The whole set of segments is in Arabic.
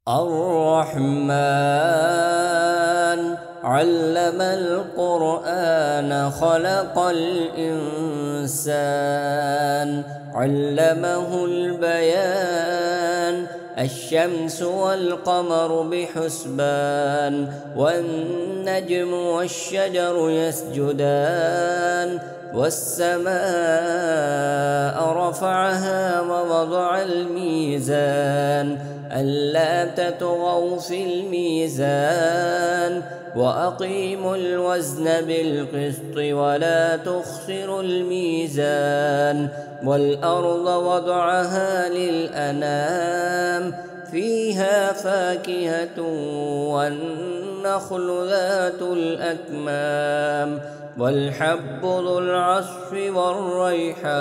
الرحمن علم القرآن خلق الإنسان علمه البيان الشمس والقمر بحسبان والنجم والشجر يسجدان والسماء رفعها ووضع الميزان ألا تطغوا في الميزان وأقيموا الوزن بالقسط ولا تخسروا الميزان والأرض وضعها للأنام فيها فاكهة والنخل ذات الأكمام والحب ذو العصف والريحان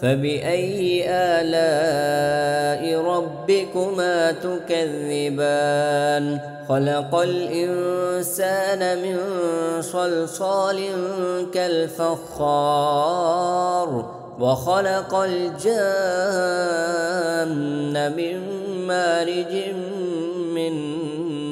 فبأي آلاء ربكما تكذبان خلق الإنسان من صلصال كالفخار وخلق الجان من مارج من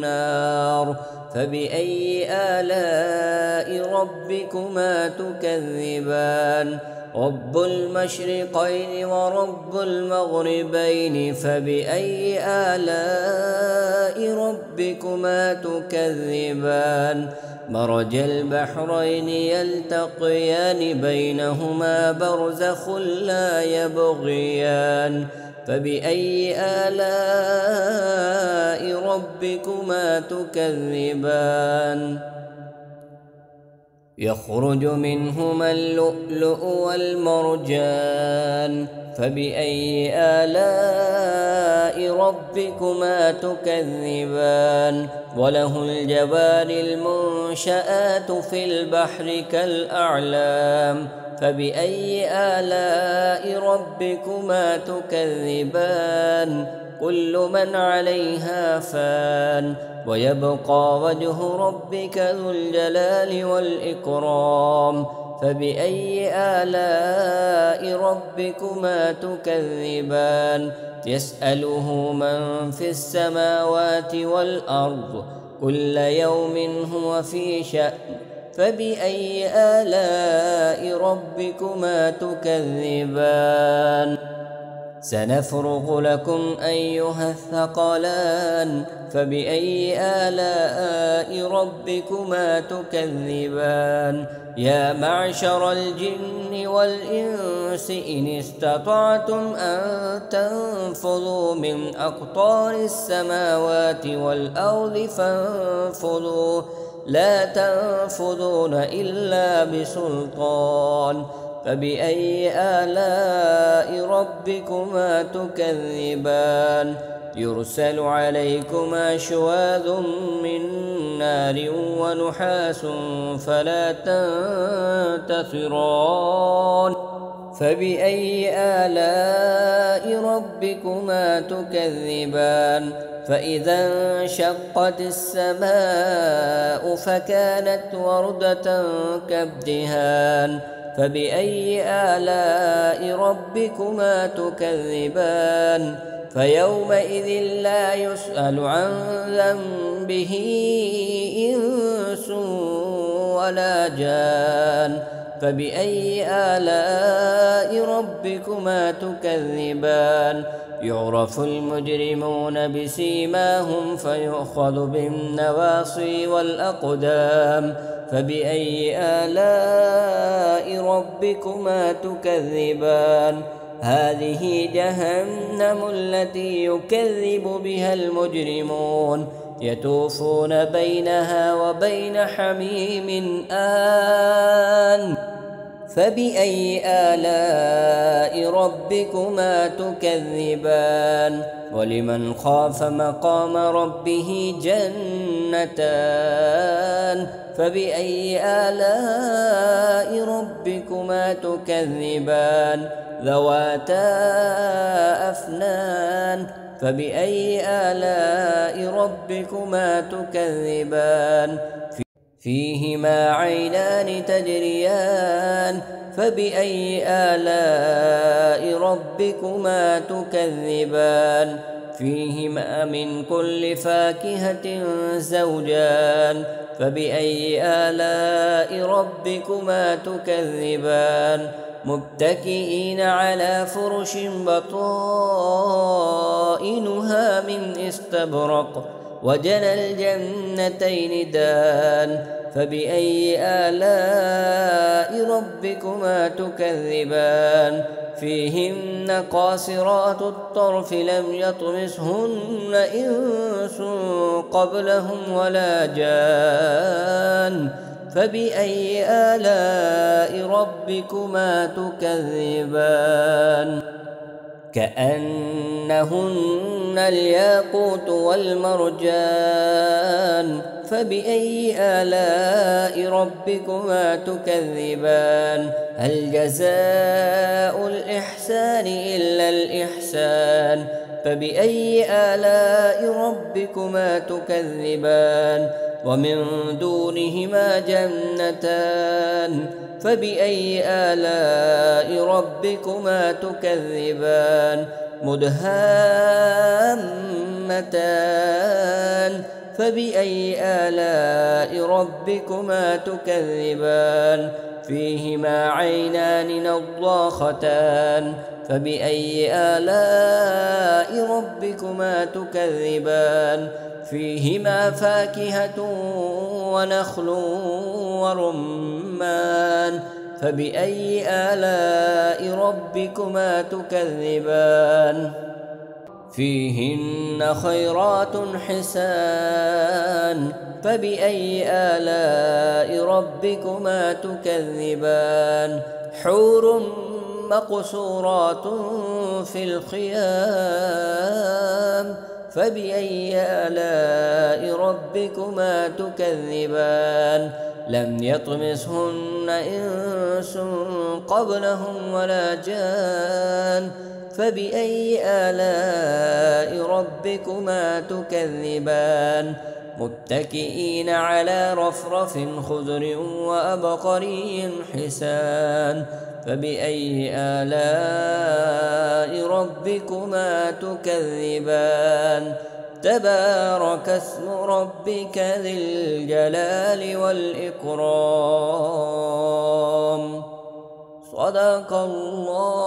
نار فبأي آلاء ربكما تكذبان رب المشرقين ورب المغربين فبأي آلاء ربكما تكذبان مرج البحرين يلتقيان بينهما برزخ لا يبغيان فبأي آلاء ربكما تكذبان يخرج منهما اللؤلؤ والمرجان فبأي آلاء ربكما تكذبان وله الجوار المنشآت في البحر كالأعلام فبأي آلاء ربكما تكذبان كل من عليها فان ويبقى وجه ربك ذو الجلال والإكرام فبأي آلاء ربكما تكذبان يسأله من في السماوات والأرض كل يوم هو في شأن فبأي آلاء ربكما تكذبان سنفرغ لكم أيها الثقلان فبأي آلاء ربكما تكذبان يا معشر الجن والإنس إن استطعتم أن تنفذوا من أقطار السماوات والأرض فانفذوا لا تنفذون إلا بسلطان فبأي آلاء ربكما تكذبان يرسل عليكما شواظ من نار ونحاس فلا تنتصران فبأي آلاء ربكما تكذبان فإذا انشقت السماء فكانت وردة كالدهان فبأي آلاء ربكما تكذبان فيومئذ لا يسأل عن ذنبه إنس ولا جان فبأي آلاء ربكما تكذبان يعرف المجرمون بسيماهم فيؤخذ بالنواصي والأقدام فبأي آلاء ربكما تكذبان هذه جهنم التي يكذب بها المجرمون يطوفون بينها وبين حميم آن فبأي آلاء ربكما تكذبان ولمن خاف مقام ربه جنتان فبأي آلاء ربكما تكذبان ذواتا أفنان فبأي آلاء ربكما تكذبان فيهما عينان تجريان فبأي آلاء ربكما تكذبان فيهما من كل فاكهة زوجان فبأي آلاء ربكما تكذبان متكئين على فرش بطائنها من استبرق وجنى الجنتين دان فبأي آلاء ربكما تكذبان فيهن قاصرات الطرف لم يطمثهن إنس قبلهم ولا جان فبأي آلاء ربكما تكذبان كأنهن الياقوت والمرجان فبأي آلاء ربكما تكذبان هل جزاء الإحسان إلا الإحسان فبأي آلاء ربكما تكذبان ومن دونهما جنتان فبأي آلاء ربكما تكذبان مدهامتان فبأي آلاء ربكما تكذبان فيهما عينان نضاختان فبأي آلاء ربكما تكذبان فيهما فاكهة ونخل ورمان فبأي آلاء ربكما تكذبان فيهن خيرات حسان فبأي آلاء ربكما تكذبان حور مقصورات في الخيام فبأي آلاء ربكما تكذبان لم يطمثهن إنس قبلهم ولا جان فبأي آلاء ربكما تكذبان متكئين على رفرف خضر وأبقري حسان فبأي آلاء ربكما تكذبان تبارك اسم ربك ذي الجلال والإكرام صدق الله